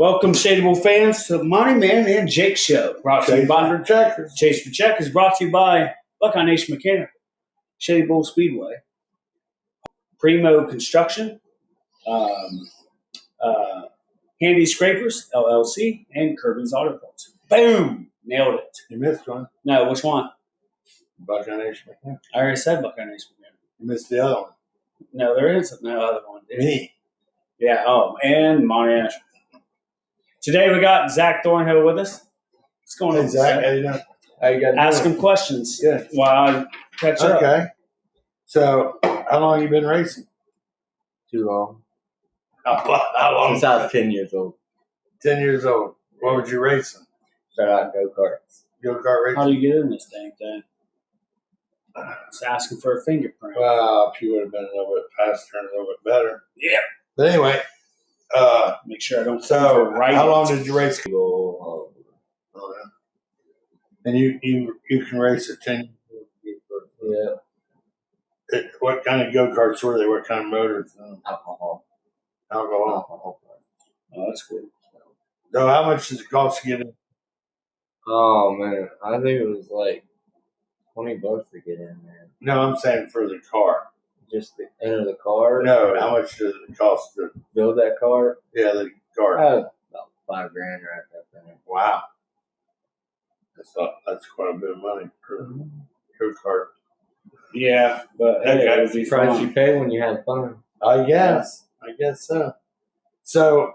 Welcome, Shadybowl fans, to the Monty Man and Jake Show. Brought to you by Chase for Checkers. Brought to you by Buckeye Nation Mechanical, Shadybowl Speedway, Primo Construction, Handy Scrapers LLC, and Kirby's Auto Parts. Boom! Nailed it. You missed one. No, which one? Buckeye Nation Mechanical. I already said Buckeye Nation Mechanical. You missed the other one. No, there is no other one. Me. Yeah. Oh, and Monty Ash. Today we got Zach Thornhill with us. What's going on, Zach? How you doing? How you guys Ask doing? him questions. Good. While I catch up. Okay. So, how long you been racing? Too long. How long? Since I was 10 years old. 10 years old. What was you racing? Started out in go-karts. Go-kart racing? How do you get in this dang thing? It's asking for a fingerprint. Well, if you would have been a little bit faster and a little bit better. Yeah. But anyway, Make sure I don't. so right. how long did you race? Oh, And you can race at 10. yeah. What kind of go-karts were they? What kind of motors? Alcohol. Alcohol. Oh, that's cool. So how much does it cost to get in? Oh, man. I think it was like $20 to get in there. No, I'm saying for the car. Just to enter the car. No, how much does it cost to Build that car. the car? About $5,000 right there. Wow. That's quite a bit of money for a go-kart. Yeah, but hey, Okay. it would be Price fun. you pay when you have fun. I guess so. So,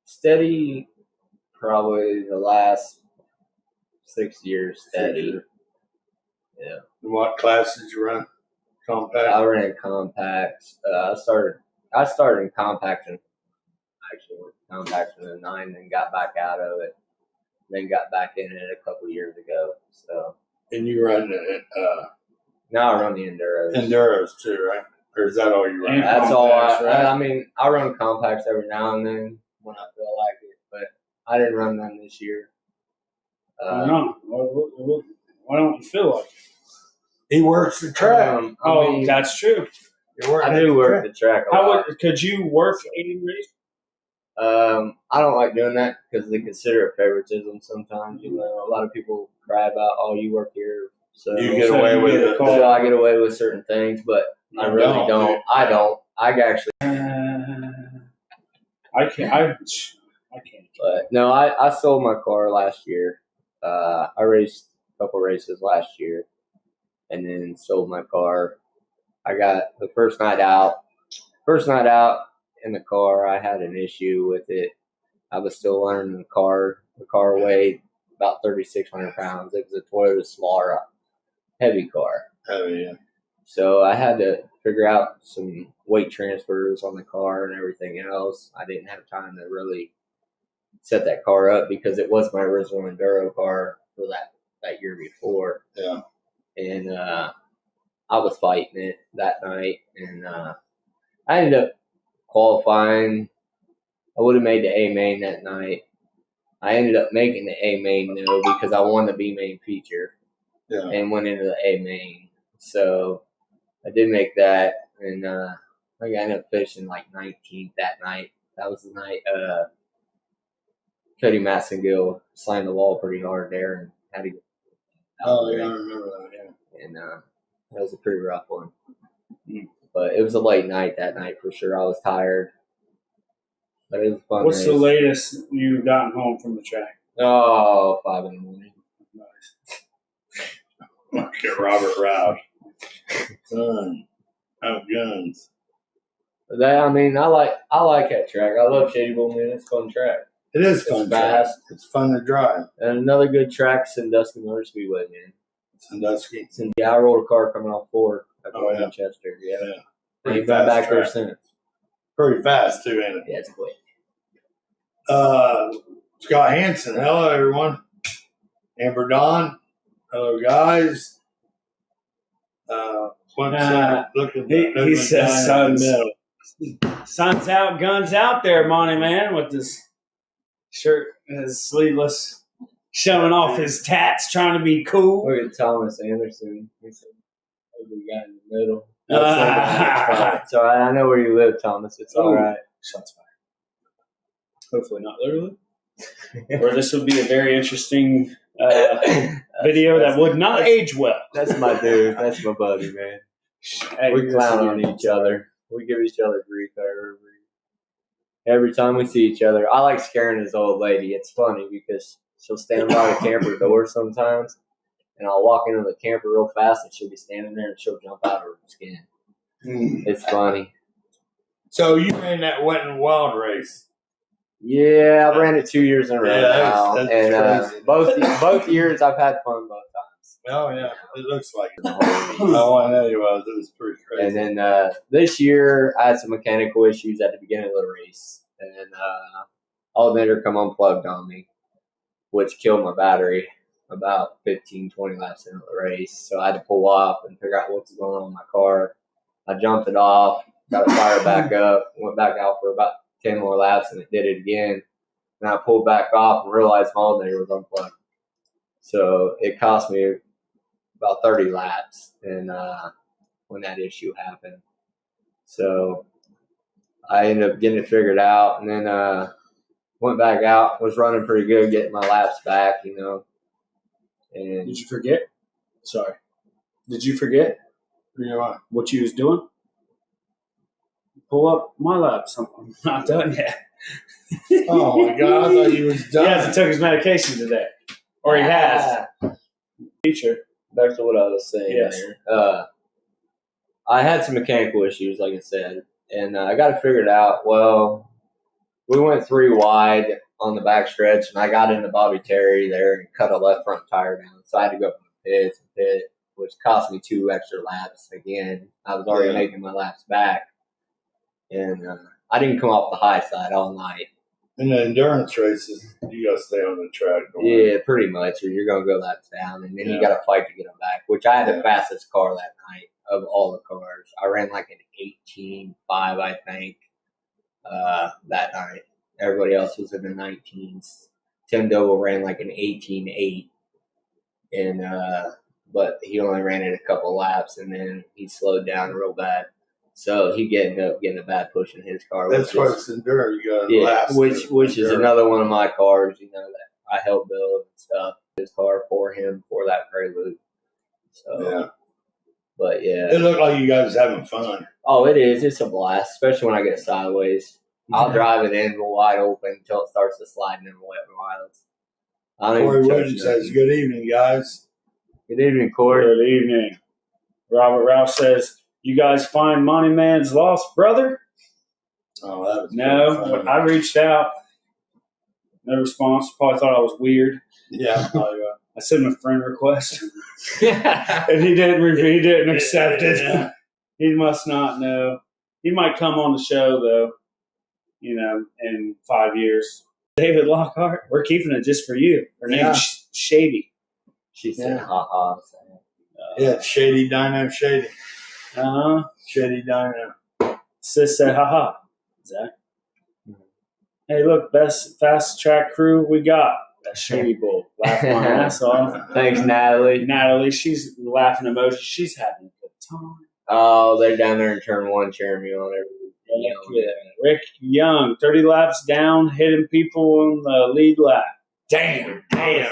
Steady, probably the last 6 years steady. Yeah. what class did you run? Compact? I ran compacts. I started in compacts and actually went to compacts in the 9 and got back out of it. Then got back in it a couple years ago. So And you run now I run the enduros. Enduros too, right? Or is that all you run? And That's all. compacts, right? I mean, I run compacts every now and then when I feel like it, but I didn't run them this year. No. Why don't you feel like it? He works the track. Oh, I mean, that's true. You work I at do the work track. the track a How lot. could you work in race? I don't like doing that because they consider it favoritism sometimes. You know, a lot of people cry about, oh, you work here, so You get away with it. So I get away with certain things, but I really don't, don't. dude. I don't. I actually, I can't. I can't. but no, I sold my car last year. I raced a couple races last year, and then sold my car. I got the first night out. First night out in the car, I had an issue with it. I was still learning the car. The car weighed about 3,600 pounds. It was a Toyota Solara, heavy car. Oh, yeah. So I had to figure out some weight transfers on the car and everything else. I didn't have time to really set that car up because it was my original enduro car for that year before. Yeah. And I was fighting it that night, and I ended up qualifying. I would have made the A main that night. I ended up making the A main though because I won the B main feature Yeah. and went into the A main. So I did make that, and I think I ended up finishing like 19th that night. That was the night Cody Massengill slammed the wall pretty hard there and had to get out Oh, of the yeah, I ring. remember that, yeah. And that was a pretty rough one. But it was a late night that night for sure. I was tired, but it was a fun. What's race. the latest you've gotten home from the track? Oh, 5 in the morning. Nice. Look at Robert Roush. Son. Out guns. But that, I mean, I like that track. I love Shadybowl, man. It's a fun track. It is It's fun. fast. Track. It's fun to drive. And another good track, Sandusky Motor Speedway, man. Sandusky. Yeah, I rolled a car coming off 4 at Oh, yeah. Manchester. Yeah. Yeah. And Pretty you've been fast back there track. since. Pretty fast too, ain't it? Yeah, it's quick. Scott Hansen. Hello, everyone. Amber Dawn. Hello, guys. Look at He says sun's out, guns out there, Monty Man, with his shirt, his sleeveless, showing off his tats, trying to be cool. Look at Thomas Anderson. He's a ugly guy in the middle. That's So I know where you live, Thomas. It's all right. Shots fired. Hopefully not literally. Or this would be a very interesting video that would not age well. That's my dude. That's my buddy, man. Hey, We clown on each other. We give each other grief every time we see each other. I like scaring this old lady. It's funny because she'll stand by the camper door sometimes, and I'll walk into the camper real fast, and she'll be standing there, and she'll jump out of her skin. It's funny. So you ran that Wet and Wild race? Yeah, I ran it 2 years in a row now, that's and crazy. both years I've had fun both times. Oh yeah, it looks like it. Oh, I know you was. It was pretty crazy. And then this year I had some mechanical issues at the beginning of the race, and alternator come unplugged on me, which killed my battery about 15, 20 laps into the race. So I had to pull off and figure out what's going on in my car. I jumped it off, got it fired back up, went back out for about 10 more laps, and it did it again. And I pulled back off and realized my alternator was unplugged. So it cost me about 30 laps and when that issue happened. So I ended up getting it figured out, and then went back out, was running pretty good, getting my laps back, you know. And did you forget? Sorry. Did you forget what you was doing? Pull up my laps. I'm not done yet. Oh my God! I thought he was done. He hasn't took his medication today, or he has. Teacher. Back to what I was saying there. I had some mechanical issues, like I said, and I got it figured out. Well, we went 3 wide on the back stretch, and I got into Bobby Terry there and cut a left front tire down. So I had to go from the pit, which cost me 2 extra laps. Again, I was already making my laps back, and I didn't come off the high side all night. In the endurance races, you got to stay on the track. Yeah, pretty much, or you're going to go laps down, and then you got to fight to get them back, which I had the fastest car that night of all the cars. I ran like an 18.5, I think, that night. Everybody else was in the 19s. Tim Doble ran like an 18.8, and but he only ran it a couple laps, and then he slowed down real bad. So he ended up getting a bad push in his car. That's why it's enduro. You got which is another one of my cars, you know, that I helped build and stuff. His car for him for that prelude. So, but yeah, it looked like you guys having fun. Oh, it is. It's a blast, especially when I get sideways. I'll drive it in wide open until it starts to slide in the wet and wilds. Corey Williams says, "Good evening, guys." Good evening, Corey. Good evening. Robert Rouse says, "You guys find Monty Man's lost brother?" Oh, that was no. But I reached out. No response. Probably thought I was weird. Yeah, I sent him a friend request, and he didn't accept it. Yeah. He must not know. He might come on the show though. You know, in 5 years. David Lockhart, we're keeping it just for you. Her name's Shady. She said, "Ha." Yeah, Shady Dino, Shady. Shady Dino. Sis said, haha. Zach. Hey, look, best fast track crew we got. That's Shadybowl. Laughing my ass off. Thanks, Natalie. Natalie, she's laughing emoji. She's having a good time. Oh, they're down there in turn 1 cheering me on every week. Yeah. Rick Young, 30 laps down, hitting people on the lead lap. Damn.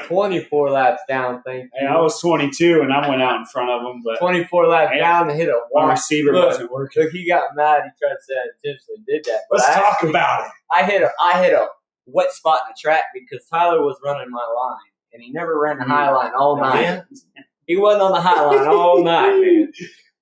24 laps down, thank you. And I was 22, and I went out in front of him. But 24 laps down and hit a one receiver wasn't working. Look, he got mad. He tried to say I intentionally did that. Let's talk about it. I hit a wet spot in the track because Tyler was running my line, and he never ran the high line all night. He wasn't on the high line all night, man.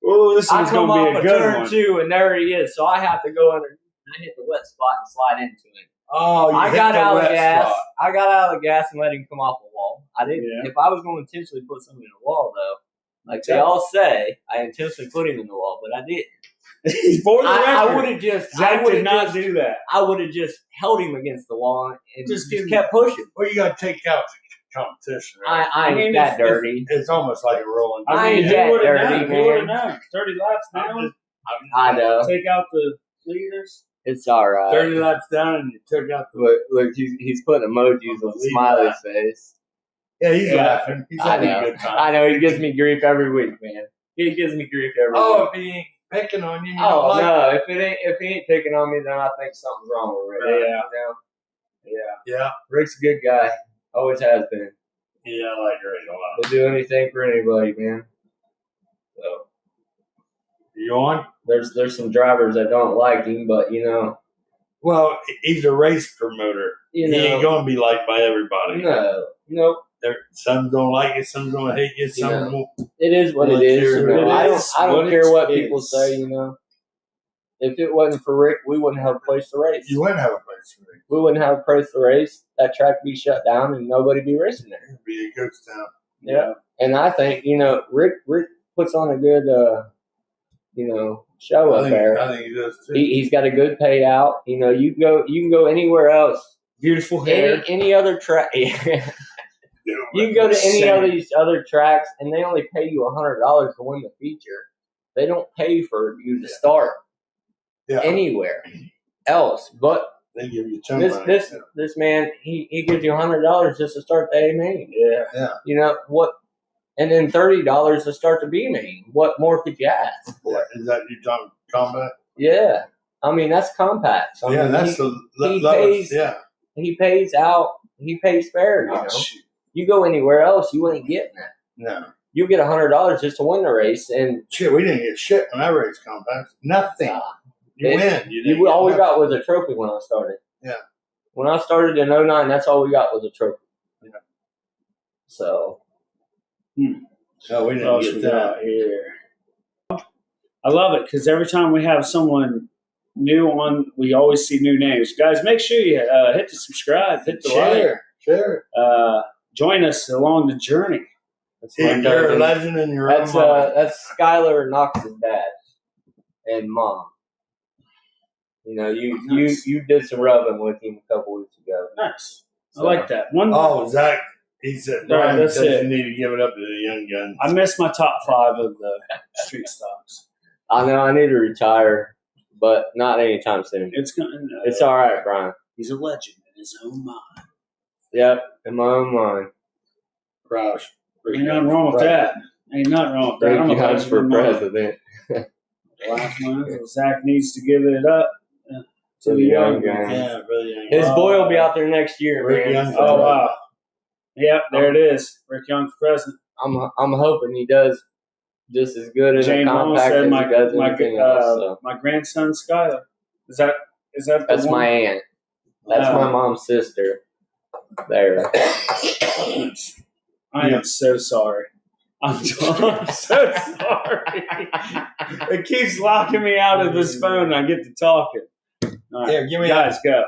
Well, this is going to be a good turn 2, and there he is. So I have to go under. I hit the wet spot and slide into it. Oh, I got out of gas. I got out of the gas and let him come off the wall. I didn't. Yeah. If I was going to intentionally put something in the wall, though, like they all say, I intentionally put him in the wall, but I didn't. For the record, I would have just. Zach did not do that. I would have just held him against the wall and just kept pushing. Well, you got to take out the competition. Right? I ain't that dirty. It's almost like a rolling. I ain't that dirty, man. You would have known. 30 laps down. I know. Take out the leaders. It's all right. 30 laps down and you took out the... Look, he's putting emojis on the smiley face. Yeah, he's laughing. He's having a good time. I know. He gives me grief every week, man. He gives me grief every week. If he ain't picking on you. Oh no! If he ain't picking on me, then I think something's wrong with Rick. Yeah. Yeah. Rick's a good guy. Always has been. Yeah, I like Rick a lot. He'll do anything for anybody, man. So you on? There's some drivers that don't like him, but Well, he's a race promoter. He ain't gonna be liked by everybody. Nope. Some don't like it, some gonna hate you, some won't. It is what it is. I don't care what people say. If it wasn't for Rick, we wouldn't have a place to race. You wouldn't have a place to race. We wouldn't have a place to race. That track would be shut down and nobody be racing there. It'd be a ghost town. Yeah. And I think, Rick puts on a good, show up there. I think he does too. He's got a good payout. You can go anywhere else. Beautiful hair. Any other track. You can go to any of these other tracks and they only pay you $100 to win the feature. They don't pay for you to start anywhere else. But they give you this man, he gives you $100 just to start the A main. Yeah. What? And then $30 to start the B main. What more could you ask for? Is that you talking combat? Yeah. I mean, that's compact. He pays out. He pays fair. You go anywhere else, you ain't getting that. No. You get $100 just to win the race, and shit, we didn't get shit when I raced compacts. Nothing. You win. All we got was a trophy when I started. Yeah. When I started in 09, that's all we got was a trophy. Yeah. So. No, we didn't get that here. I love it because every time we have someone new on, we always see new names. Guys, make sure you hit the subscribe, hit the like. Share. Join us along the journey. You're a legend in your own mind. That's Skylar Knox's dad and mom. You did some rubbing with him a couple weeks ago. Nice. I like that. Zach. He said, Brian that's says it. You need to give it up to the young guns. I missed my top 5 of the street stocks. I know I need to retire, but not anytime soon. It's all right, Brian. He's a legend in his own mind. Yep, in my own mind. Roush. Ain't nothing wrong with that. Ain't nothing wrong with that. Thank you guys for president. Last one. Zach needs to give it up to the young guy. Yeah, really young. His boy will be out there next year, man. Oh, wow. Yep, there it is. Rick Young for president. I'm hoping he does just as good as a compact as he does anything else. So. My grandson Skylar. Is that That's my aunt. That's my mom's sister. There. I am so sorry. I'm so sorry. It keeps locking me out of this phone and I get to talking. All right. Here, give me guys, go.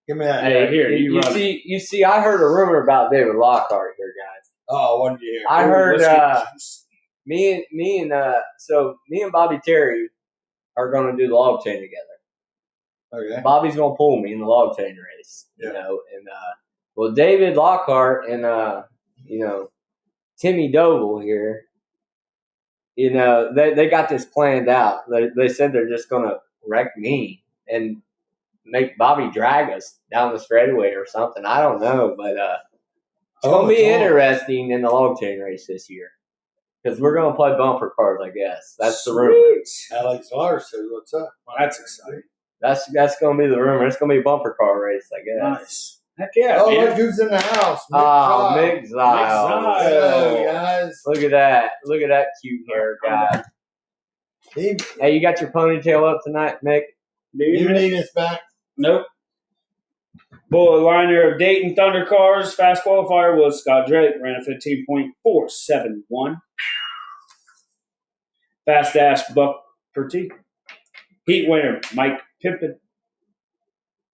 Give me that. Hey, here, you see, I heard a rumor about David Lockhart here, guys. Oh, what did you hear? I heard me and Bobby Terry are going to do the log chain together. Okay. Bobby's going to pull me in the log chain race, and David Lockhart and Timmy Doble here, they got this planned out. They said they're just going to wreck me and make Bobby drag us down the straightaway or something. I don't know, but it's going to be interesting in the log chain race this year because we're going to play bumper cars, I guess. That's the rumor. Alex Lars said, "What's up?" Well, that's exciting. That's going to be the rumor. It's going to be a bumper car race, I guess. Nice. Heck yeah. Oh, look who's in the house. Mick Zile. Hello, guys. Look at that. Look at that cute hair guy. Hey, you got your ponytail up tonight, Mick? You need us back? Nope. Bullet liner of Dayton Thunder cars. Fast qualifier was Scott Drake. Ran a 15.471. Fast dash Buck Perty. Heat winner Mike Pimpin.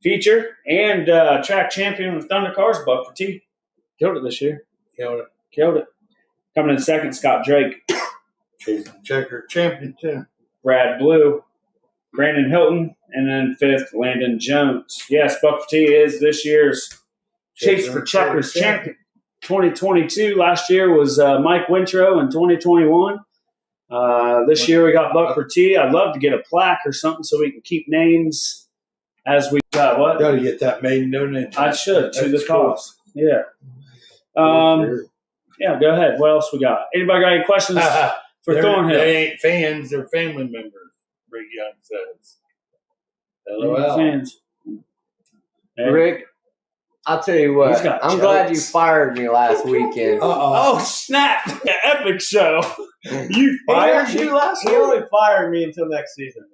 Feature and track champion of Thunder cars Buck Perty. Killed it this year. Killed it. Coming in second, Scott Drake. Chasing Checker champion too. Brad Blue. Brandon Hilton, and then fifth, Landon Jones. Yes, Buck Perty is this year's Chase for Checkers champion. 2022. Last year was Mike Wintro in 2021. This year we got Buck Perty. I'd love to get a plaque or something so we can keep names as we got what? Got to get that made known. I should to the cause. Yeah. Yeah. Go ahead. What else we got? Anybody got any questions for Thornhill? They ain't fans; they're family members. Big Young says. LOL. Fans. Hey. Rick, I'll tell you what. I'm glad you fired me last weekend. Oh, snap. Epic show. You fired you last week? He only fired me until next season.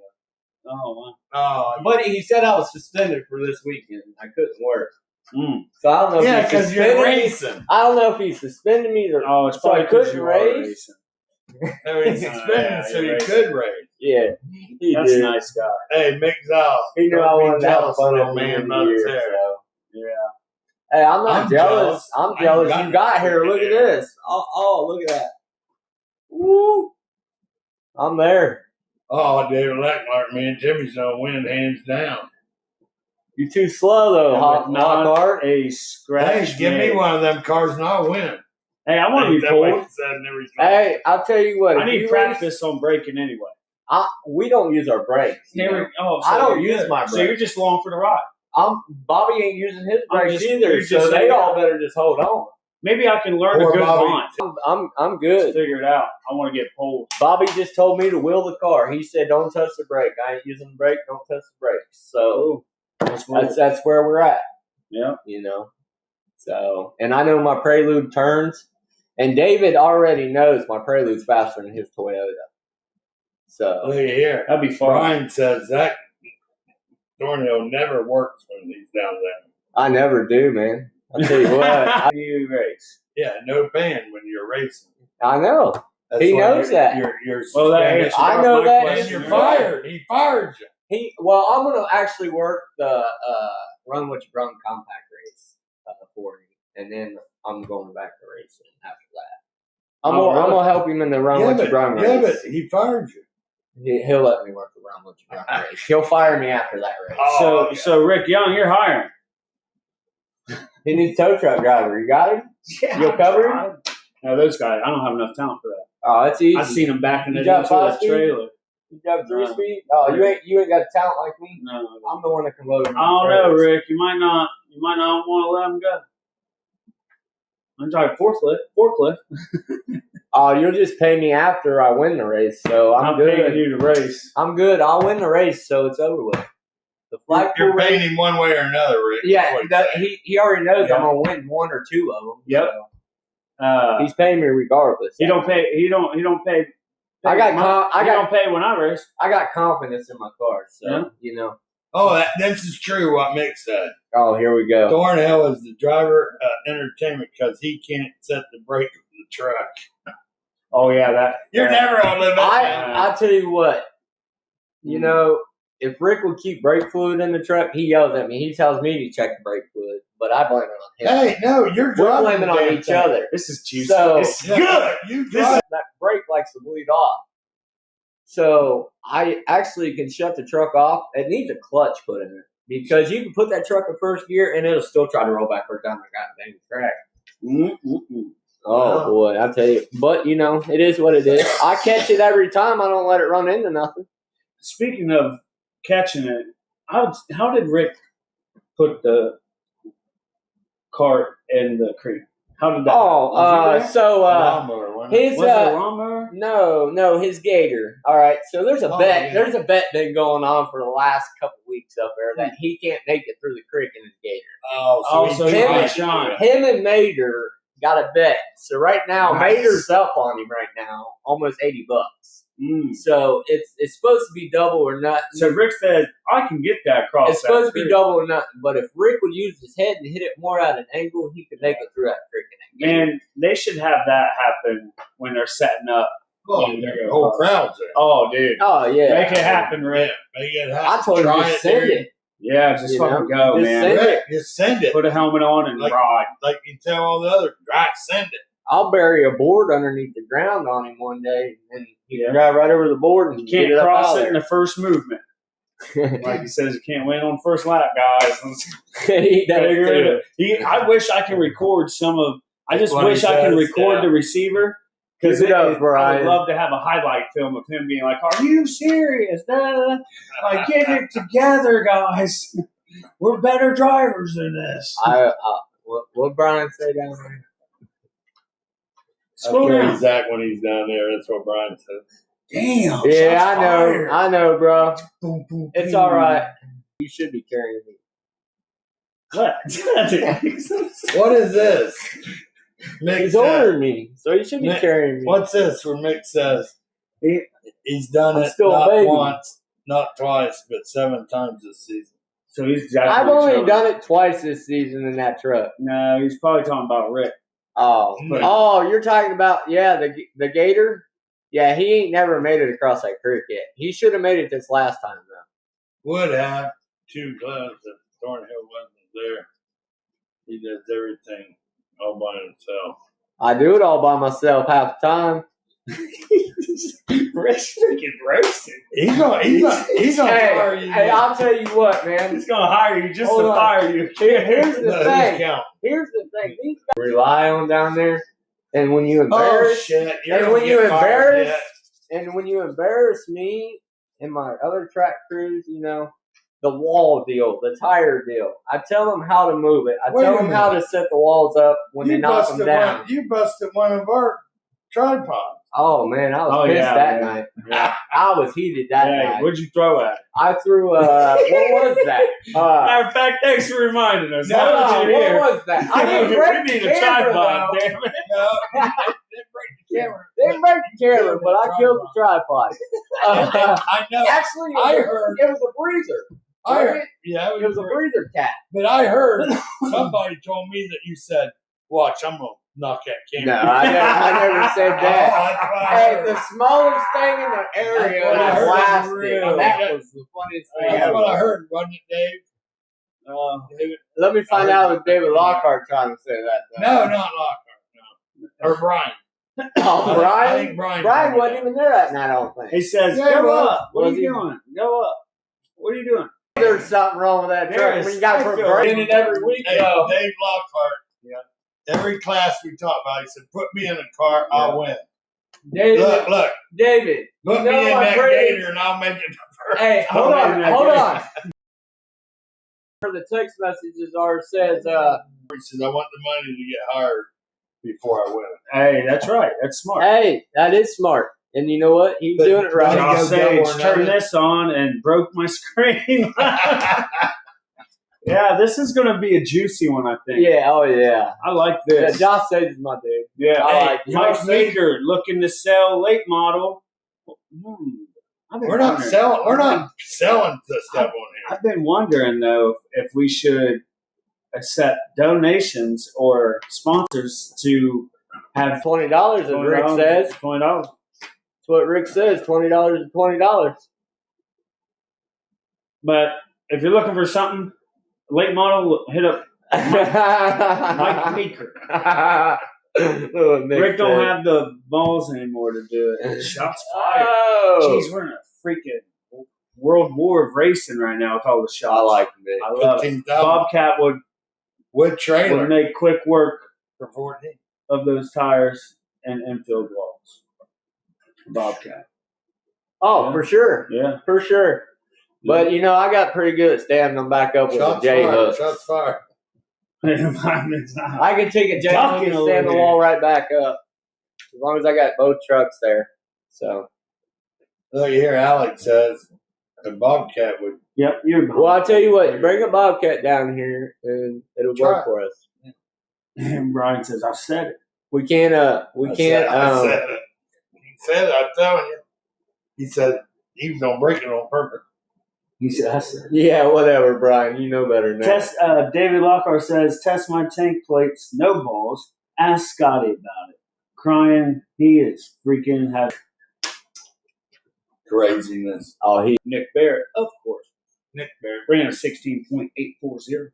Oh, wow. But he said I was suspended for this weekend. I couldn't work. So I don't know if he's because you're racing. I don't know if he suspended me or it's probably I couldn't race. I mean, suspended so you could race. Yeah. That's a nice guy. Hey, Mick Zal. He knew I wanted to have fun at man year, so. Yeah. Hey, I'm not jealous. I'm jealous you got here. Look at this. Oh, look at that. Woo. I'm there. Oh, David Leclerc, me and Jimmy's gonna win hands down. You're too slow though, Hawk. A scratch. Hey, give me one of them cars and I'll win. Hey, I want to be pulled. Hey, I'll tell you what. I need practice on braking anyway. We don't use our brakes. I don't use my brakes. So you're just along for the ride. Bobby ain't using his brakes either, so they all better just hold on. Maybe I can learn a good line. I'm good. Let's figure it out. I want to get pulled. Bobby just told me to wheel the car. He said, "Don't touch the brake. I ain't using the brake. Don't touch the brakes." So that's where we're at. Yeah, So, and I know my Prelude turns, and David already knows my Prelude's faster than his Toyota. So look here, that'd be fun. Brian says that Thornhill never works when he's down there. I never do, man. I'll tell you what. How do you race? Yeah, no fan when you're racing. I know. He knows that. You're I know that. And you're fired. He fired you. I'm going to actually work the Run What You Run compact race for him, and then I'm going back to racing after that. I'm going to help him in the Run What You Run race. Yeah, but he fired you. He'll let me work the Run What You Run race. He'll fire me after that race. So Rick Young, you're hiring. He needs a tow truck driver. You got him? Yeah, you'll cover him? No, those guys, I don't have enough talent for that. Oh, that's easy. I've seen them backing it into a trailer. You got 3-speed? Oh, you ain't got a talent like me? No. I'm the one that can load him. I don't know, Rick. You might not want to let him go. I'm driving forklift. Oh, you'll just pay me after I win the race, so I'm good. Paying you to race. I'm good. I'll win the race, so it's over with. You're paying him one way or another, Rick. Yeah, he already knows I'm gonna win one or two of them. Yep. So. He's paying me regardless. He don't pay. He don't pay. I don't pay when I race. I got confidence in my car, so Oh, this is true. What Mick said. Oh, here we go. Thornhill is the driver entertainment because he can't set the brake of the truck. Oh yeah, that you're never on limit. I'll tell you what. If Rick would keep brake fluid in the truck, he yells at me. He tells me to check the brake fluid, but I blame it on him. Hey, no, you're We're blaming on each other. This is juicy. So, this is good. That brake likes to bleed off. So I actually can shut the truck off. It needs a clutch put in it because you can put that truck in first gear and it'll still try to roll backwards down the goddamn track. Oh, boy, I tell you. But, it is what it is. I catch it every time. I don't let it run into nothing. Speaking of catching it, how did Rick put the cart in the creek? How did that? His was it a lawnmower? No, his gator. All right, so there's a bet. Yeah. There's a bet been going on for the last couple weeks up there that he can't make it through the creek in his gator. Him and Mater got a bet. So right now, Mater's up on him right now, almost $80. So it's supposed to be double or nothing. So Rick said, I can get that across. It's supposed to be double or nothing, but if Rick would use his head and hit it more at an angle, he could make it through that creek. Man, they should have that happen when they're setting up. Whole crowd's there. Oh, dude. Oh, yeah. Make it happen, Rick. Make it happen. I told him just send it. Yeah, just fucking go, man. Rick, just send it. Put a helmet on and ride. Like you tell all the other guys, send it. I'll bury a board underneath the ground on him one day, and he can drive right over the board. And you can't cross it in the first movement. Like he says, you can't win on the first lap, guys. I wish I could record some of. I just wish I could record the receiver because I would love to have a highlight film of him being like, "Are you serious? Like, get it together, guys. We're better drivers than this." What Brian say down there? Scroll down. Zach when he's down there. That's what Brian says. Damn. Yeah, shots fired. I know, bro. Boom, boom, It's boom. all right. You should be carrying me. What? What is this? Mick He's said- older than me, so he should be Mick, carrying me. What's this where Mick says he's done I'm it still a not baby. once, not twice, but 7 times this season? So he's I've definitely only trouble. done it twice this season in that truck. No, he's probably talking about Rick. Oh, But- you're talking about the Gator. Yeah, he ain't never made it across that creek yet. He should have made it this last time though. Would have 2 gloves if Thornhill wasn't there. He does everything all by himself. I do it all by myself half the time. Rick's freaking roasted. He's gonna fire you. Hey, I'll tell you what, man. He's gonna hire you just Hold to on. fire you. Here's the No, thing. count. Here's the thing. These guys rely on down there, and when you Oh embarrass, shit! You're and gonna when you get fired embarrass, yet. and when you embarrass me and my other track crews, you know, the wall deal, the tire deal. I tell them how to move it. I Wait tell a them how to set the walls up when they knock them down. You busted one of our tripods. Oh man, I was pissed that night. Yeah. I was heated that Hey, night. what'd you throw at? I threw what was that? Matter of fact, thanks for reminding us. Now that what you're here, was that? I didn't break we need the a camera, tripod, though. damn it. No, didn't break the camera. Didn't break the camera, but I killed the tripod. I know. Actually, I heard. it was a breather. I heard. Yeah, It was a breather cat. But I heard somebody told me that you said, "Watch, I'm gonna knock that No, camera." I never said that. Oh, that's what I Hey, heard. the smallest thing in the area That's what I was heard. blasted. Real. That was the funniest thing That's ever. what I heard, wasn't it, Dave? David? Let me find out if David Lockhart trying to say that. No, not Lockhart. No, or Brian. Oh, I Brian? think Brian. Brian wasn't even there that night, I don't think. He says, Yeah, go well, up. What are was you he- doing? Go up. What are you doing? There's something wrong with that There truck. is. When you got I to feel burn like- it every week, Hey, though. Dave Lockhart. Yeah. Every class we talked about, he said, "Put me in a car, I'll win." David, Look, David. put you me know in my that greatest- gator, and I'll make it the first. Hey, hold Maybe on, that hold guy. on. The text messages are says, He says, "I want the money to get hired before I win it." Hey, that's right. That's smart. hey, that is smart. And you know what? He's But- doing it right. Josh- Josh go Sage double or turned nothing. this on and broke my screen. Yeah, this is going to be a juicy one, I think. Yeah, oh yeah. I like Yeah, this. Josh Sage is my dude. Yeah, I Hey, like it. Mike Josh Meeker looking to sell late model. I've been We're not wondering- selling. We're not selling the stuff on here. I've been wondering though if we should accept donations or sponsors to have $20, as Rick says. $20. That's what Rick says. $20 is $20. But if you're looking for something late model, hit up Mike Meeker. Rick don't have the balls anymore to do it. Shots fired. Oh, Jeez, we're in a freaking world war of racing right now with all the shots. I like it. I love it. 15,000 Bobcat would trailer make quick work for 14. of those tires and infield walls. Bobcat. Oh, Yeah. for sure. Yeah. For sure. But, you know, I got pretty good at standing them back up with Shots a J fired. hook. Shots fired. I can take a J hook Ducking and over stand the here. wall right back up. As long as I got both trucks there. So, Look, here Alex says a Bobcat would. Yep, you're well, I'll tell you what, bring a Bobcat down here and it'll Try work it. for us. And Brian says, I said it. We can't, I said it. He said it. I'm telling you. He said he was gonna break it on purpose. He said, I said it. yeah, whatever, Brian. You know better than that. Test, David Lockhart says, test my tank plates, no balls. Ask Scotty about it. Crying, he is freaking happy. Craziness. Oh, he. Nick Barrett, of course. Nick Barrett. Ran a 16.840.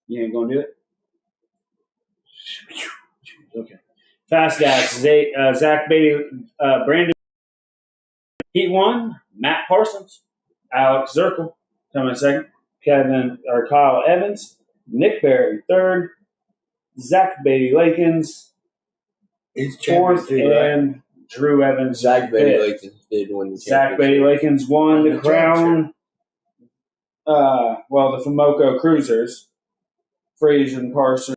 You ain't gonna do it? Okay. Fast Dash, Zach Beatty, Brandon. Heat 1, Matt Parsons, Alex Zirkle, coming in second. Kyle Evans, Nick Barrett in third, Zach Beatty Lakins, He's fourth, champion too, right? and Drew Evans. Zach Beatty fifth. Lakins did win the Zach Beatty championship. Lakins won the The crown. The Fomoco Cruisers. Freeze and Parsons.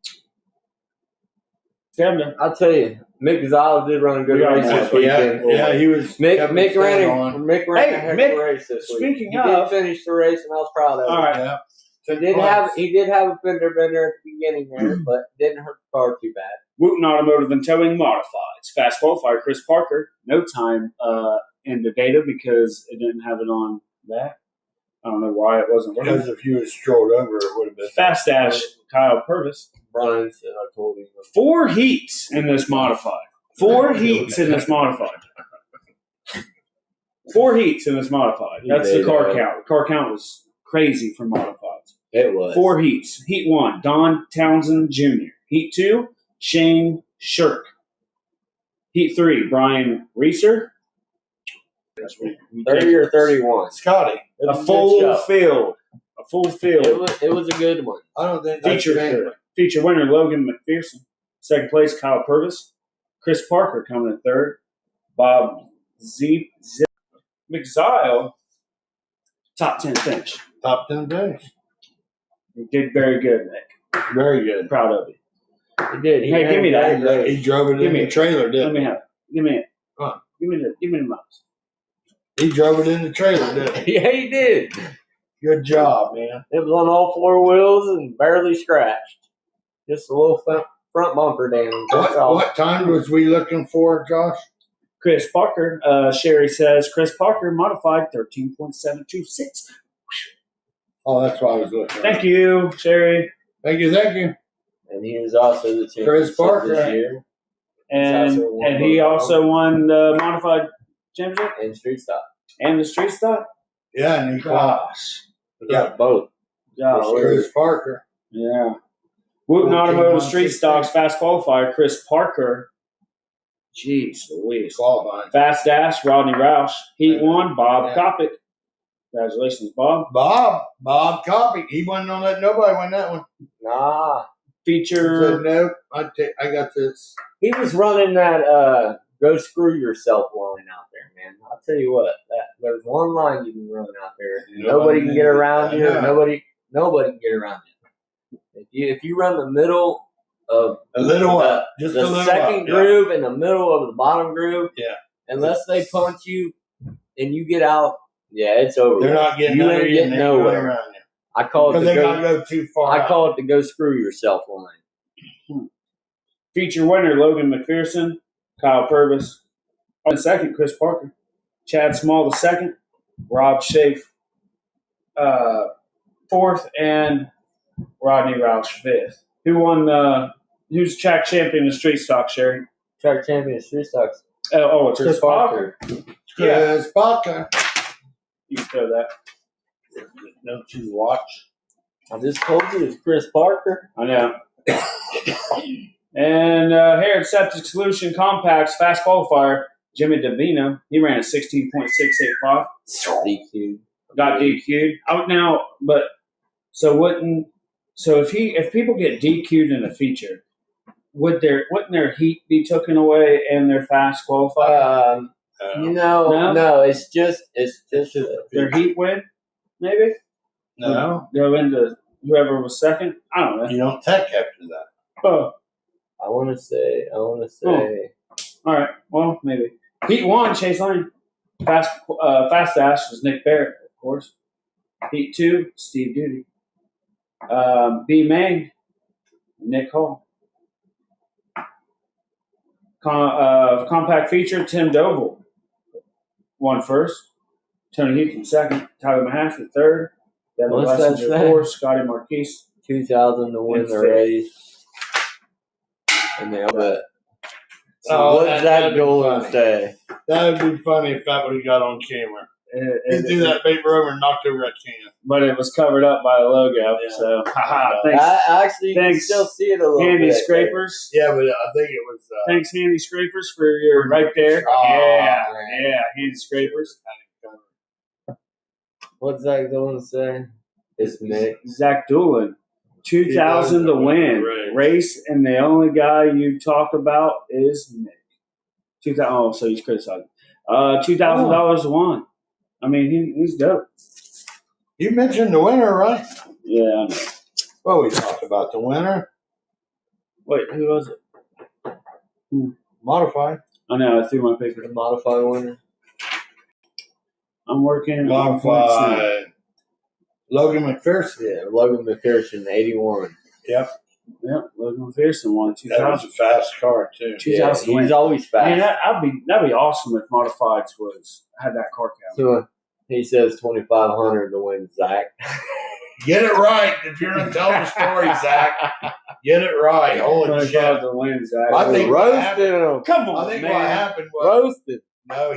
I'll tell you, Mick Gonzalez did run a good race this weekend. Yeah, he was. Mick ran a heck of a race this week. Speaking he of, did finish the race, and I was proud of him. All right. Yeah. He did have a fender bender at the beginning there, but didn't hurt the car too bad. Wooten Automotive and Towing Modifieds. Fast qualifier Chris Parker. No time in the data because it didn't have it on that. I don't know why it wasn't working. Because if you had strolled over, it would have been. Fast Dash Kyle Purvis. Brian said I told him. 4 heats in this modified. 4 heats in this modified. 4 heats in this modified. That's the car count. The car count was crazy for modifieds. It was. 4 heats. Heat 1, Don Townsend Jr. Heat 2, Shane Shirk. Heat 3, Brian Reeser. 30 or 31. Scotty. A full field. A full field. It was a good one. I don't think Feature winner Logan McPherson. Second place Kyle Purvis. Chris Parker coming in third. Bob Zip McZile. Top 10 finish. Top 10 finish. You did very good, Nick. Very good. Proud of you. He did. Hey, give me that. He drove it in the trailer, didn't he? Let me have it. Give me it. Huh. Give me the mouse. He drove it in the trailer, didn't he? Yeah, he did. Good job, man. It was on all 4 wheels and barely scratched. Just a little front bumper damage. What time was we looking for, Josh? Chris Parker. Sherry says Chris Parker modified 13.726. Oh, that's why I was looking. Thank you, Sherry. Thank you. And he was also the champion Chris Parker this year. And he also won the modified championship And street stock. and the street stock. Yeah, and he Gosh, Yeah, both. gosh, Chris Parker. yeah. Wooten Automotive Street Stocks Fast Qualifier Chris Parker. Jeez Louise. Qualifying. Fast Dash Rodney Roush. Heat 1 Bob Kopic. Congratulations, Bob. Bob Coppy. He wasn't on that. Nobody won that one. Nah. Feature. Said, no, I got this. He was running that go screw yourself line out there, man. I'll tell you what, there's one line you can run out there. And nobody can get around you. Nobody can get around you. If you run the middle of A little up. the Just a little second up. groove and the middle of the bottom groove, Yeah. unless they punch you and you get out, yeah, it's over. They're not getting you under ain't you and getting they ain't going nowhere. around you. I call it Because the they got to go too far. I call it the go screw yourself line. Feature winner Logan McPherson. Kyle Purvis. On second, Chris Parker. Chad Small the second. Rob Schaaf fourth, and Rodney Roush fifth. Who won who's track champion in street stock, Sherry? Track champion street stocks. It's Chris Parker. Chris Parker. You can throw that. Don't you watch? I just told you it's Chris Parker. I know. And here at Septic Solution Compacts Fast Qualifier, Jimmy Davino, he ran a 16.685. DQ. Got DQ'd. If people get DQ'd in a feature, wouldn't their heat be taken away and their fast qualifier? No, it's just Their heat win, maybe? No. Go into whoever was second? I don't know. You don't tech after that. Oh, I want to say. all right. Well, maybe. Heat 1, Chase Lane. Fast Dash was Nick Barrett, of course. Heat 2, Steve Duty. B Main, Nick Hall. Compact feature, Tim Doble won first. Tony Heaton second. Tyler Mahaffey third. Devin What's that Lessinger say? fourth. Scotty Marquise. 2000 to win And the fifth. race. And they bet. Oh, What's that that'd be goal funny. say? That would be funny if that would have got on camera. He threw that paper over and knocked over that can. But it was covered up by the logo. Yeah. So, thanks, Actually, you can Thanks, still see it a little Handy bit. Scrapers. Yeah, but I think it was. Thanks, Handy Scrapers, for your right there. Oh, yeah, man. Handy Scrapers. What's that going to say? It's Nick. Zach Doolin, 2000 to win race, and the only guy you talk about is Nick. So he's criticizing. $2,000 to won. I mean, he's dope. You mentioned the winner, right? Yeah, I know. Well, we talked about the winner. Wait, who was it? Modified. I know. I threw my paper. The modified winner. I'm working on points. Modified. Logan McPherson. Yeah, Logan McPherson, 81. Yep. Yep, Logan McPherson won That was 2000. a fast car too. 2000 Yeah, he's always fast. Man, that'd be awesome if modifieds had that car count. So, he says 2,500 to win, Zach. Get it right if you're gonna tell the story, Zach. Get it right. Holy shit! To win, Zach. I think what roasted happened- him. Come on, I think man. what happened was Roasted.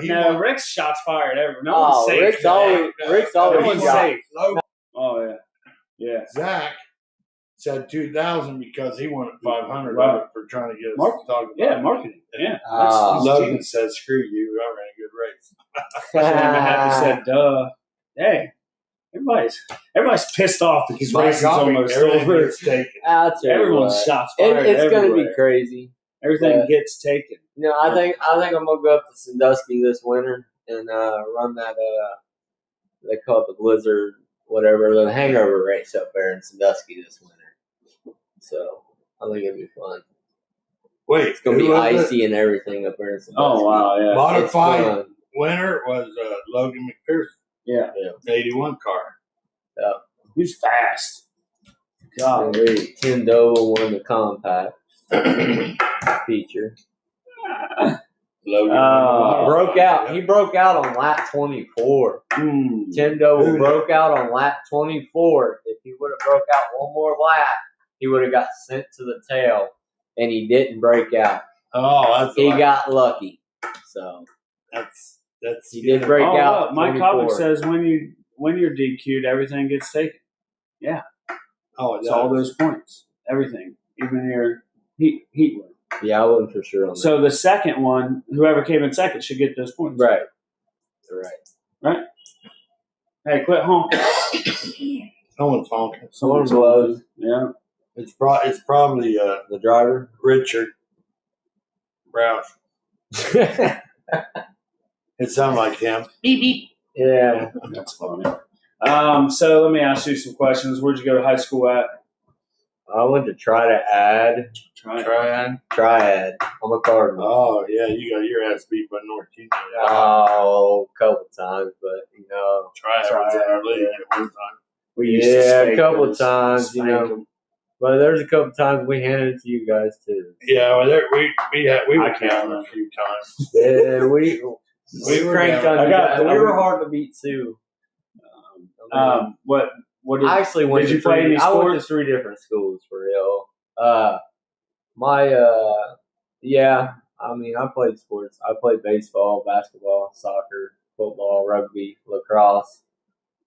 no, Rick's shots fired ever. No one's safe. Rick's always no got. one's safe. Logan, Oh yeah, yeah. Zach said 2,000 because he wanted 500 Right. of it for trying to get us Mark- to talk about Yeah, it. marketing. Yeah. Ah. Logan said, "Screw you! I ran a good race." Happy said, "Duh." Hey, everybody's pissed off because My racing's God, almost everything over. gets taken. I'll tell you Everyone's what. shots fired. It's going to be everywhere. crazy. Everything but- gets taken. You know, I think I'm gonna go up to Sandusky this winter and run that. They call it the Blizzard, whatever, the hangover race up there in Sandusky this winter. So I think it'll be fun. Wait, It's gonna be who was it? icy and everything up there in Sandusky. Oh wow, yeah, It's Modified fun. winner was Logan McPherson, yeah. the 81 car. Who's fast? Golly. Tim Doble won the compact feature. Logan Broke out. He broke out on lap 24. Tim Doble Who broke out on lap 24. If he would have broke out one more lap, he would have got sent to the tail, and he didn't break out. Oh, that's He got lucky. So that's he did break Oh, out. look, Mike 24. Kovic says when you're DQ'd, everything gets taken. Oh, It's all those points, everything, even your heat win. Yeah, I wasn't for sure on that. So the second one, whoever came in second should get those points. Right. Hey, quit honking. Someone's honking. Someone blows. Yeah. It's probably The driver. Richard Roush. It sounded like him. Beep beep. Yeah. That's funny. So let me ask you some questions. Where'd you go to high school at? I went to Triad. Tryon. I'm a Cardinal. Oh yeah, you got your ass beat by North King. Oh, a couple times, but Tryon was in our league at one time. We used to yeah, a spank couple those, times, spank 'em. But there's a couple times we handed it to you guys too. Yeah, well, we I were can't down remember. a few times. Yeah, we were cranked down. on you guys. we We were were- hard to beat too. What did I actually went did to you play any I went to sports? 3 different schools for real. I mean, I played sports. I played baseball, basketball, soccer, football, rugby, lacrosse.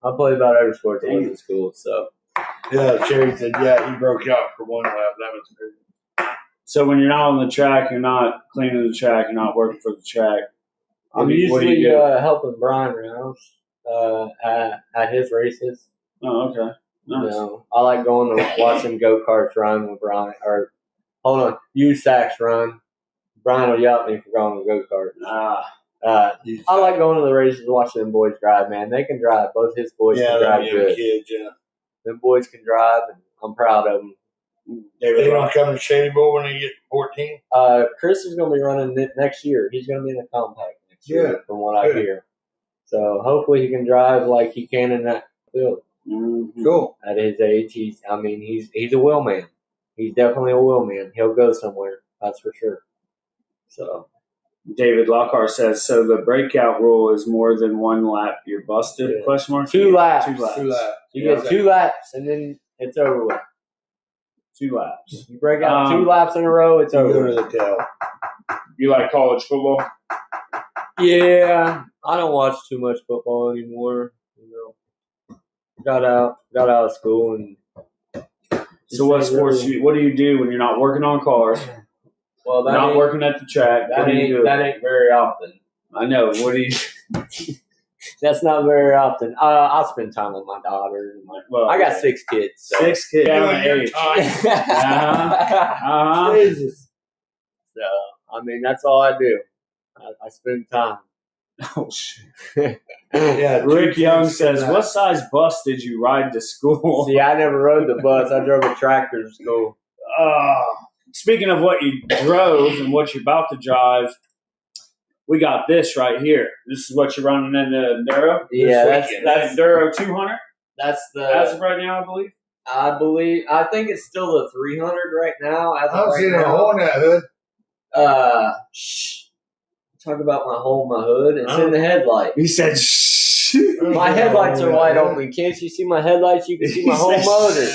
I played about every sport that was in school. So Yeah, Sherry said, yeah, he broke out for one lap. That was crazy. So when you're not on the track, you're not cleaning the track, you're not working for the track. I'm What do usually you do? helping Brian Rouse at his races. Oh, okay. You Nice. know, I like going to watch him go karts run with Brian. Or hold on, USACs run. Brian will yell at me for going to go kart. I like going to the races, watching them boys drive. Man, they can drive. Both his boys Yeah, can them drive young good. kids, yeah. Them boys can drive, and I'm proud of them. They don't come to Shadybowl when they get 14. Chris is going to be running next year. He's going to be in a compact next year, from what I Good. hear. So hopefully he can drive like he can in that field. Mhm. Cool. At his age, he's a will man. He's definitely a will man. He'll go somewhere. That's for sure. So David Lockhart says, so the breakout rule is more than one lap. You're busted? Yeah. Question mark? 2 laps. 2 laps. 2 laps. You Yeah, get 2 laps, and then it's over with. 2 laps. You break out 2 Um, laps in a row, it's Go over. to the tail. You like college football? Yeah, I don't watch too much football anymore. You know, got out of school, and So what sports? What do you do when you're not working on cars? Well, that Not ain't, working at the track. What that do you do? ain't very often. I know. What do you? That's not very often. I spend time with my daughter. And Well, I got 6 kids. So. 6 kids. Down Down your age. time. Uh-huh. Jesus. So, I mean, that's all I do. I spend time. Oh shit. Yeah, Rick 2 Young kids says, in that. "What size bus did you ride to school?" See, I never rode the bus. I drove a tractor to school. Oh, speaking of what you drove and what you're about to drive, we got this right here. This is what you're running in the Enduro? Yeah, that's Enduro 200? That's As of right now, I believe. I think it's still the 300 right now. I don't see no hole in that hood. Talk about my hole in my hood. It's in the headlight. He said, shh. My headlights are wide open. Can't you see my headlights? You can see my whole motor.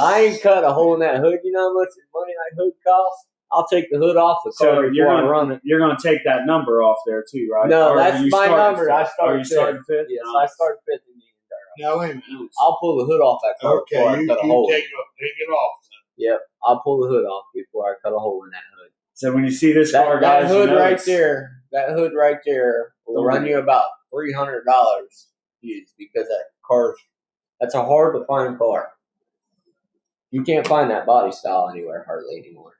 I ain't cut a hole in that hood. You know how much money that hood costs? I'll take the hood off the car before I run it. You're going to take that number off there too, right? No, that's my number. Are you starting fifth? Yes, I start fifth in the Enduro. Now, wait a minute. I'll pull the hood off that car before I cut a hole. Take it off. Yep, I'll pull the hood off before I cut a hole in that hood. So when you see this car, guys, that hood right there will run you about $300 used because that's a hard to find car. You can't find that body style anywhere hardly anymore.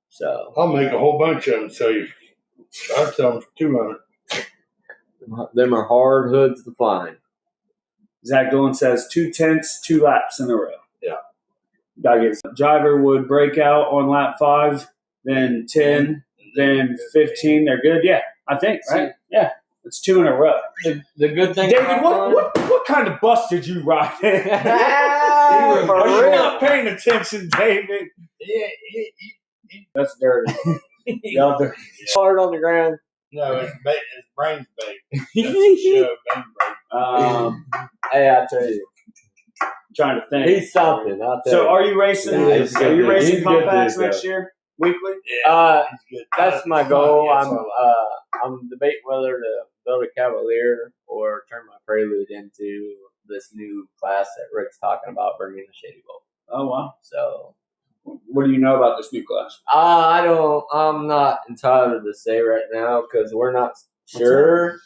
So I'll make a whole bunch of them. So I'll sell them for 200. Them are hard hoods to find. Zach Dillon says 2/10, 2 laps in a row. Yeah. Driver would break out on lap 5, then 10, then 15. They're good. Yeah, I think, right? Yeah. It's 2 in a row. The good thing, David, what kind of bus did you ride in? You're not paying attention, David. Yeah, That's dirty. Y'all dirty. Hard on the ground. no, it's brains baked. That's the show, brain break. Hey, I tell you, Trying to think. he's something. I'll tell So, you. are you racing? Nah, he's Are you good. racing He's good, compacts dude, next year, weekly? Yeah, he's good. That's my goal. Yeah, I'm debating whether to build a Cavalier or turn my Prelude into this new class that Rick's talking about, bringing the Shadybowl. Oh wow! So, What do you know about this new class? I'm not entitled to say right now because we're not sure.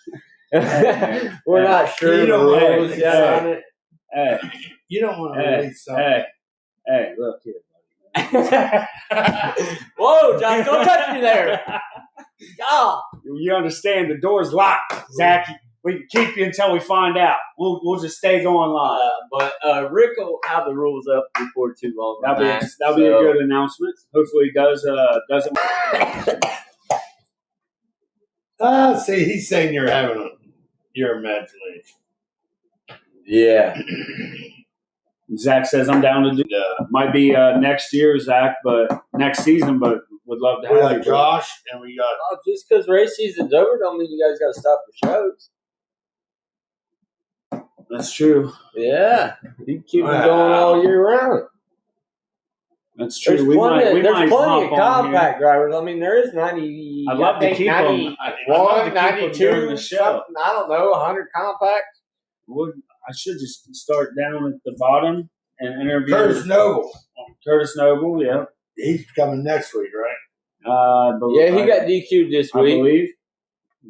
We're not sure You the don't know. rules yet on it. Hey, You don't want to release something. hey! Look here, Whoa, Josh! Don't touch me there. God. You understand the door's locked, Zach. We can keep you until we find out. We'll just stay going live. But Rick will have the rules up before too long. That'll be a good announcement. Hopefully, he doesn't. See, he's saying you're having your imagination. Yeah. Zach says I'm down to do. Might be next year, Zach, but next season. But would love to We have got you. Josh, and we got. Oh, just because race season's over don't mean you guys got to stop the shows. That's true. Yeah. You keep them going all year round. That's true. There's We plenty might of hop on compact drivers. I mean, there is 90. I'd love to keep them. 91, 92, during the show. something, I don't know, 100 compacts. I should just start down at the bottom and interview Curtis Noble. Curtis Noble, yeah. He's coming next week, right? Yeah, he got DQ'd this I week. believe.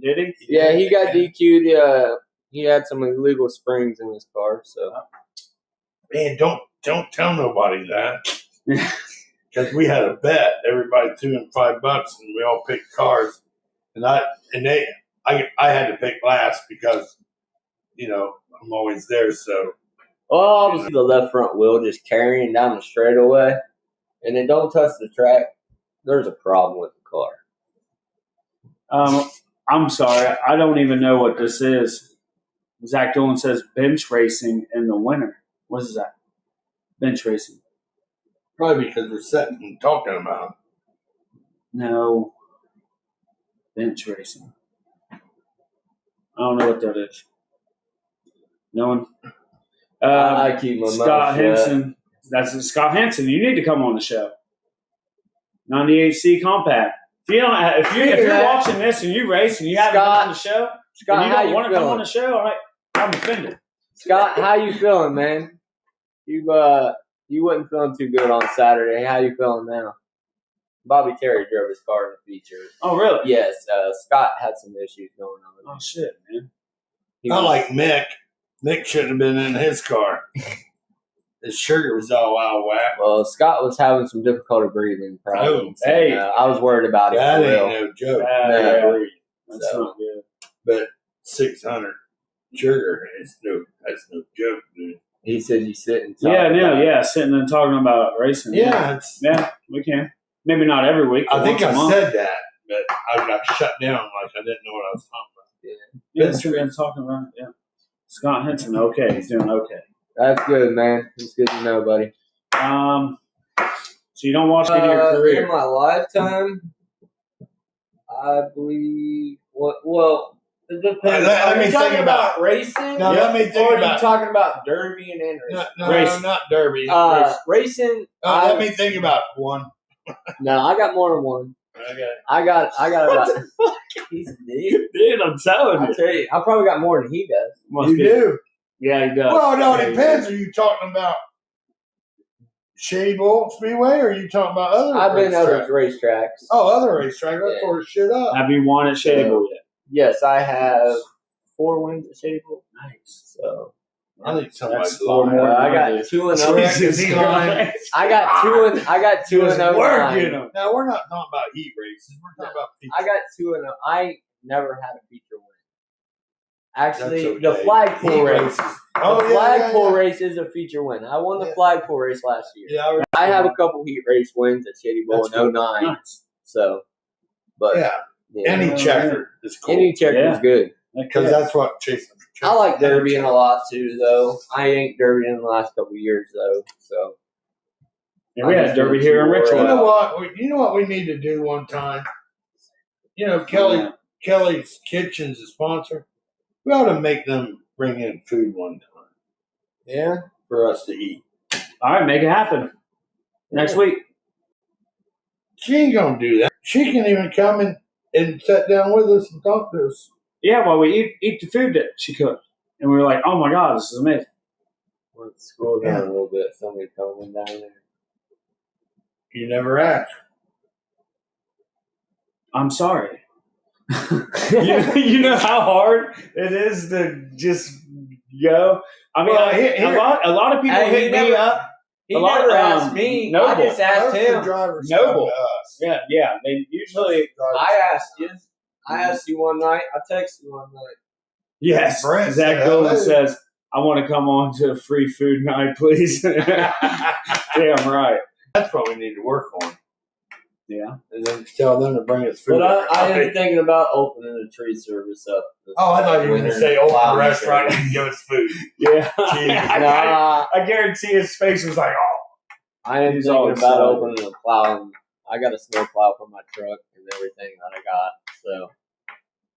Did he? Yeah, he got DQ'd. He had some illegal springs in his car, so. Man, don't tell nobody that. Because we had a bet, everybody $2 and $5, and we all picked cars, and I had to pick last because, I'm always there. So, obviously the left front wheel just carrying down the straightaway, and it don't touch the track. There's a problem with the car. I'm sorry, I don't even know what this is. Zach Dillon says bench racing in the winter. What is that? Bench racing. probably because we're sitting and talking about No. Bench racing. I don't know what that is. No one. I keep my mouth Scott shut. Henson. That's Scott Henson. You need to come on the show. 98C Compact. If you're watching this and you race and you haven't been on the show, Scott, and you how don't you want to come feeling? on the show, all right, I'm offended. Scott, how you feeling, man? You wasn't feeling too good on Saturday. How you feeling now? Bobby Terry drove his car in the feature. Oh, really? Yes, Scott had some issues going on. Oh, shit, man. not like Mick. Mick shouldn't have been in his car. His sugar was all out of whack. Well, Scott was having some difficulty breathing problems. Oh, hey. And, I was worried about it. That for real. ain't no joke. Yeah. That's So- not good. But 600 sugar is that's no joke, dude. He said you sit and talk. sitting and talking about racing. Yeah, We can. Maybe not every week. I think I said that, but I got shut down like I didn't know what I was talking about. Yeah, that's true. I'm talking about it. Yeah. Scott Henson, okay. He's doing okay. That's good, man. It's good to know, buddy. So you don't watch any of your career? In my lifetime, I believe. Well, it depends. Let me think about racing. No, let me think or about. Are you talking about derby and racing? No, racing. not derby. Racing. Let me think about one. No, I got more than one. Okay. I got about. He's big. Dude, I'm telling I tell you, I probably got more than he does. Must You be. do. Yeah, he does. Well, no, Yeah, it depends. Are you talking about Shadybowl Speedway, or are you talking about other? I've been racetracks? other racetracks. Oh, other racetracks. That's tore shit up. Have you won at Shadybowl yet? Yes, I have 4 wins at Shadybowl. Nice. So I think somebody's That's 4 more. I got 2 and 0. Jesus Christ. I got 2 and 0. Working them. Now we're not talking about heat races. We're talking about feature. I got 2 and 0. I never had a feature win. Actually, That's okay. the flagpole Heat race. races. The flagpole race is a feature win. I won the flagpole race last year. Yeah, I have a couple heat race wins at Shadybowl in That's 09. Nice. So, but yeah. Any checker is cool. any checker is good. Because that's what chasing. I like derbying a lot too, though. I ain't derbying in the last couple of years, though. So Yeah, we had derby here in Richland. You know what? You know what we need to do one time. You know, Kelly's Kitchen's a sponsor. We ought to make them bring in food one time. Yeah, for us to eat. All right, make it happen. Next week. She ain't gonna do that. She can even come and sit down with us and talk to us. Yeah, well, we eat the food that she cooked. And we were like, oh my God, this is amazing. We'll scroll down a little bit. Somebody coming down there. You never asked. I'm sorry. you know how hard it is to just go. I mean, well, a lot of people hit me up. He A lot never of, asked me. Noble. I just asked him. Drivers Noble. come to us. Yeah. They usually. I asked you. I asked you one night. I texted you one night. Yes. Brent Zach said, Golden "Hello." says, I want to come on to a free food night, please. Damn right. That's what we need to work on. Yeah. And then tell them to bring us food. But I am thinking about opening a tree service up. Oh, I thought you were going to say open Wow. a restaurant and give us food. Yeah. Nah, I guarantee his face was like, oh. I am He's thinking all about excited. opening a plow. I got a snow plow for my truck and everything that I got. So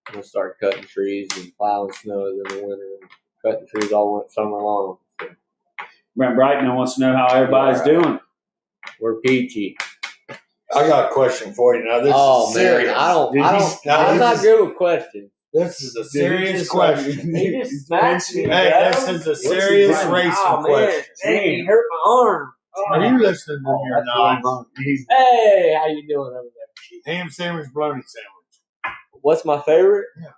I'm going to start cutting trees and plowing snow in the winter and cutting trees all summer long. So Brent Brighton wants to know how everybody's doing. we're peachy. I got a question for you now. This is serious. Man, This I'm not is- good with questions. This is a serious question. He just smacked me. Hey, bro. this is a serious Oh, racing man. question. Dang, he hurt my arm. Are you listening to me or That's what I'm not? on. He's- Hey, how you doing over there? Ham sandwich, bologna sandwich. What's my favorite? Yeah.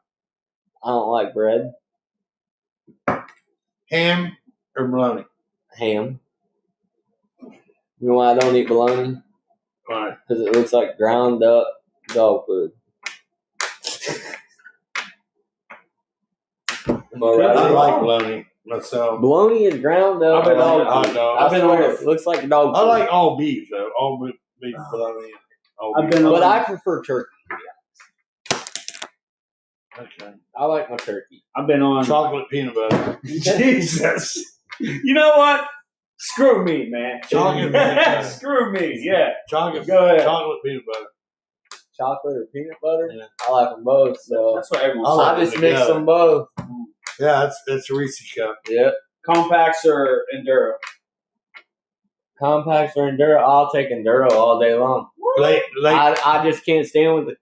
I don't like bread. Ham or bologna? Ham. You know why I don't eat bologna? Fine. Because it looks like ground up dog food. Am I right? I like bologna myself. Bologna is ground up I've been dog on- food. I I been swear, on- it looks like dog food. I like all beef though. All beef bologna. All I've beef. been on- but I prefer turkey. Okay. I like my turkey. I've been on. Chocolate peanut butter. Jesus. You know what? Screw me, man. Chocolate peanut butter. Screw me. Yeah. Chocolate. Go ahead. Chocolate peanut butter. Chocolate or peanut butter? Yeah. I like them both. So That's what everyone I says. like I just them mix together. them both. Yeah, that's a Reese cup. Yep. Compacts or Enduro? Compacts or Enduro? I'll take Enduro all day long. Late. I just can't stand with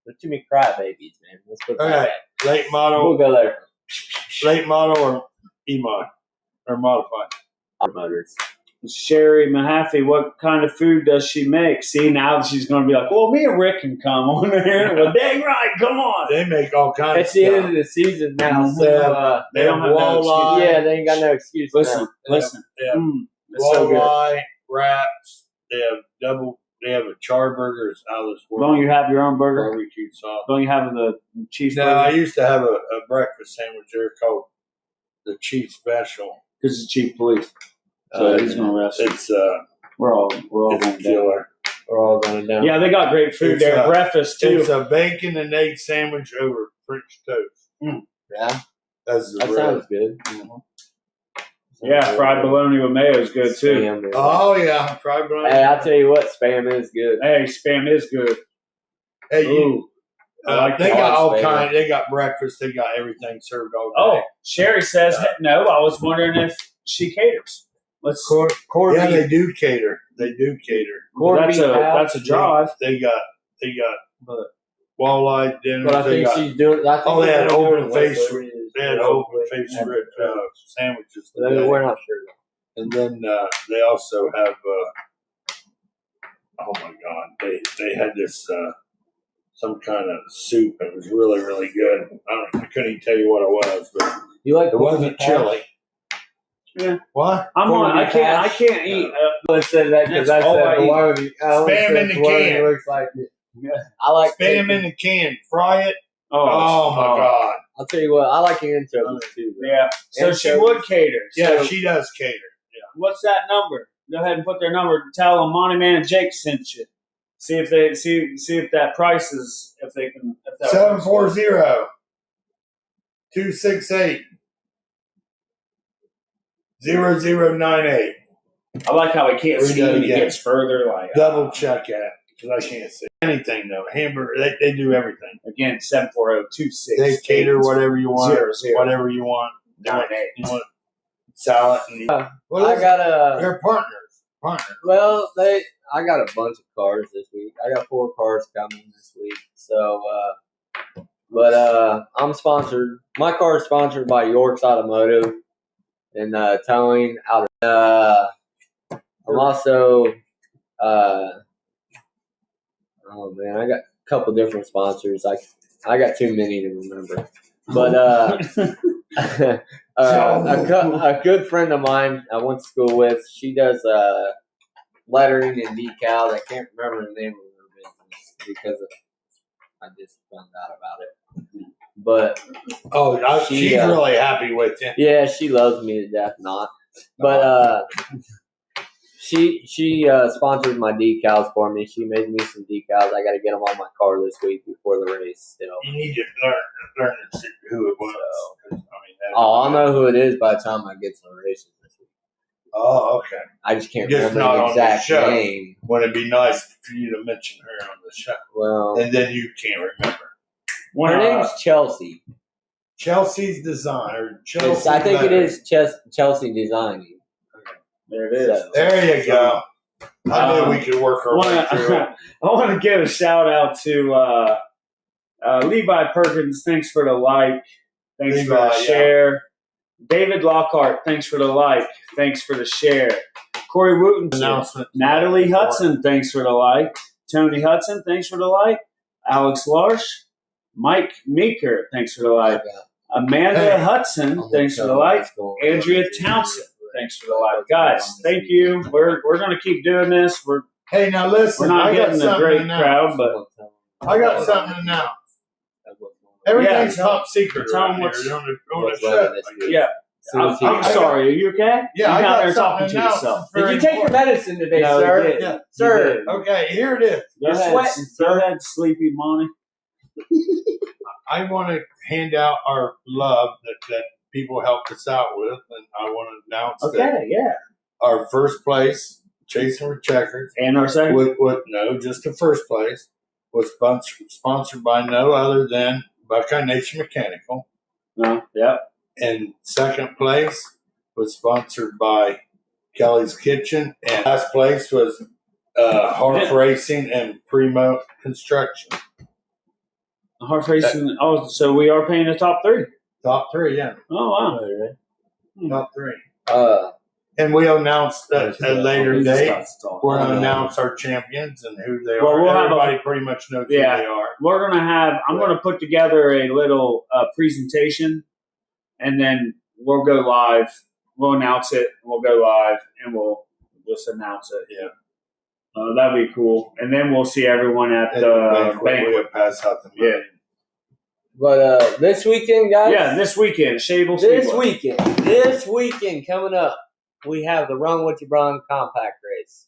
there's too many crybabies, man. Let's put that Okay. Late We'll model. go there. Late model or E-mod or modified. Motors. Sherry Mahaffey, what kind of food does she make? See, now she's going to be like, well, me and Rick can come on there. Well, dang right, come on. They make all kinds It's of the end stuff. of the season now, so They have don't have no walleye. yeah, they ain't got no excuse. Listen, now. listen. They have It's so good. walleye, wraps. They have a charburger. It's out of this world. Don't you have your own burger? Barbecue sauce. Don't you have the cheeseburger? No, I used to have a breakfast sandwich there called the Chief Special. Because it's chief police. So he's going to arrest you. It's We're all going down. killer. We're all going down. Yeah, they got great food It's there. a- Breakfast, too. It's a bacon and egg sandwich over French toast. Yeah, That's the that real. sounds good. Yeah, fried bologna with mayo is good, too. Spam is- Oh yeah, fried bologna. Hey, I'll tell you what, spam is good. Hey, spam is good. Hey, you, Ooh. I like they that. got all Spam. kind. They got breakfast. They got everything served all day. Oh, Sherry says no. I was wondering if she caters. Let's corned yeah, beef. they do cater. They do cater. Well, Corned that's beef a hash. that's a drive. They got But walleye dinners. But I They think got. she's doing. I think Oh, they had they're doing open face- West Liberty. They had open face rib sandwiches. today. We're not sure. And then they also have. Oh my God! They had this some kind of soup. It was really really good. I couldn't even tell you what it was, but You like it wasn't chili. Yeah. What? I'm Corned on. I beef can't. I hash? can't eat. I said that because I That's all I said eat. bologna. I only Spam said in the bologna can. looks like it. Yeah. I like Spam in the can. Fry it. Oh, Oh my God! I'll tell you what, I like anchovies too. Bro. Yeah. So And she so- would cater. Yeah, So she does cater. what's that number? Go ahead and put their number. Tell them Monty Man and Jake sent you. See if they see if that price is if they can. If that 740 268 0098. I like how he can't Read see that when he again. gets further. Like Double check that because I can't see anything though. Hamburger, they do everything. again 740-26. They cater whatever you want, 0098. whatever you want. You want salad and well, I got a. they're partners. Well, I got a bunch of cars this week. I got 4 cars coming this week. So, but I'm sponsored. My car is sponsored by York's Automotive and towing out. I'm also. Oh man, I got a couple different sponsors. I got too many to remember. But a good friend of mine I went to school with, she does lettering and decals. I can't remember the name of her business because I just found out about it. But She's really happy with you. yeah, she loves me to death. Not, but she sponsored my decals for me. She made me some decals. I got to get them on my car this week before the race. Still. You need to learn to see who it was. I'll know who it is by the time I get to the races this week. Oh, okay. I just can't Just remember not the on the exact show. name. Wouldn't it be nice for you to mention her on the show? Well, And then you can't remember. her name's Chelsea. Chelsea's Design. Or Chelsea I think it Lettering. is Chelsea Designing. There it is. So, There you go. I knew we could work our way through it. I want to give a shout out to Levi Perkins. Thanks for the like. Thanks for Levi, the share. David Lockhart. Thanks for the like. Thanks for the share. Corey Wooten. Announcement. Natalie Hudson. Thanks for the like. Tony Hudson. Thanks for the like. Alex Larsh. Mike Meeker. Thanks for the like. Amanda Hey. Hudson. Thanks for the like. Andrea Townsend. Thanks for the like, guys. Thank you. We're gonna keep doing this. We're Hey, now listen. not I got getting a something great to announce. crowd, but I got something to announce. Everything's Yeah, top secret tell 'em around what's- here on the what's show. running this week. yeah. I'm I got- sorry. Are you okay? Yeah, I You're got out there something talking to to announce. yourself. It's very Did you take your important. medicine today, No, sir? you did. Yeah. You Sir. did. Okay, here it is. Go You're ahead, sweating, Go sir. ahead, Sleepy Monty. I want to hand out our love that people helped us out with, and I want to announce that Okay, yeah. our first place, Chasing for Checkers, And our second. no, just the first place, was sponsored by no other than Buckeye Nation Mechanical. No, yeah. And second place was sponsored by Kelly's Kitchen. And last place was Harf Racing and Primo Construction. Heart racing. Oh, so we are paying the top 3. Top 3, yeah. Oh wow. Top 3. Uh, And we'll announce at a later Jesus date. Christ, it's all- We're going to announce our champions and who they Well, are. we'll have Everybody pretty much knows Yeah. who they are. We're gonna have. I'm gonna put together a little presentation, and then we'll go live. We'll announce it. And we'll go live, and we'll just announce it. Yeah. That'd be cool. And then we'll see everyone at At the the banquet, banquet. we'll pass out the money. Yeah. But this weekend, guys. Yeah, this weekend, Shadybowl Speedway. This weekend coming up, we have the Run What You Brung compact race.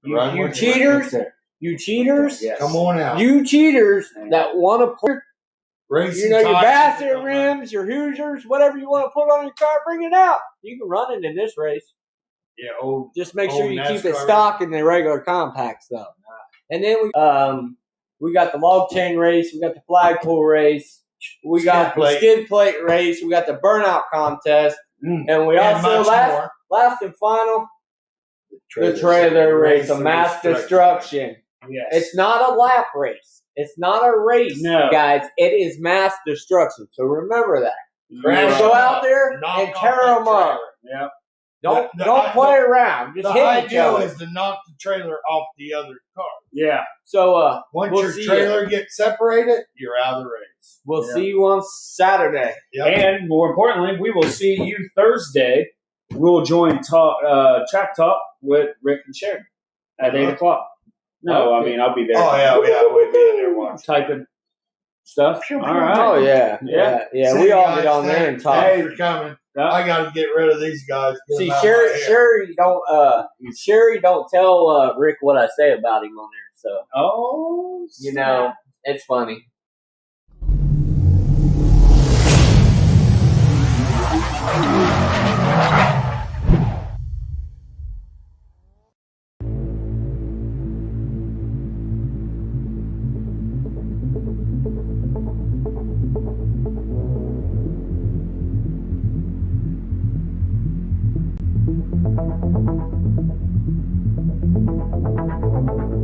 You cheaters, Yes. Come on out. you cheaters that want to put, Racing your tires Bassett and rims, your Hoosiers, whatever you want to put on your car, bring it out. You can run it in this race. Yeah, old. Just make sure Old you keep it NASCAR. stock in the regular compact stuff. And then we got the log chain race, we got the flagpole race, we got the skid plate race, we got the burnout contest, and we also last and final the trailer race, a mass destruction. Yes. It's not a lap race. It's not a race, guys. It is mass destruction. So remember that. Go out there and tear them up. Yeah. Don't play around. Just the hit each ideal other. is to knock the trailer off the other car. Yeah. So Once we'll your see trailer gets separated, you're out of the race. We'll see you on Saturday. Yep. And more importantly, we will see you Thursday. We'll join Track Talk with Rick and Sharon at 8 o'clock. No, I mean, I'll be there. Oh, yeah, we'll be in there watching. Typing stuff. All right. Oh, yeah. We all get on there and talk. Thanks for coming. I got to get rid of these guys. See, Sherry don't tell Rick what I say about him on there. So, you know, it's funny.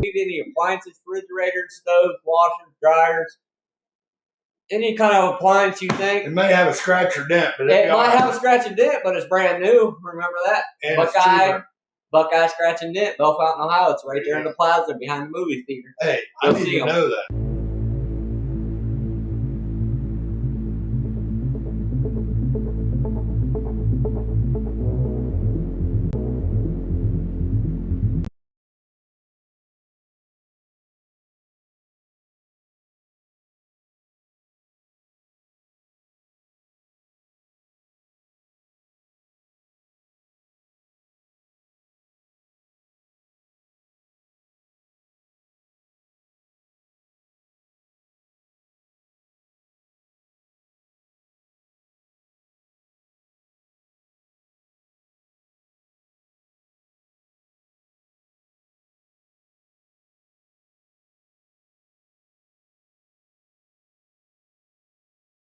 Need any appliances, refrigerators, stoves, washers, dryers, any kind of appliance you think. It may have a scratch or dent, but it might have a scratch and dent, but it's brand new. Remember that? And Buckeye scratch and dent, Bell Fountain, Ohio. It's right there in the plaza behind the movie theater. Hey, I need to know that.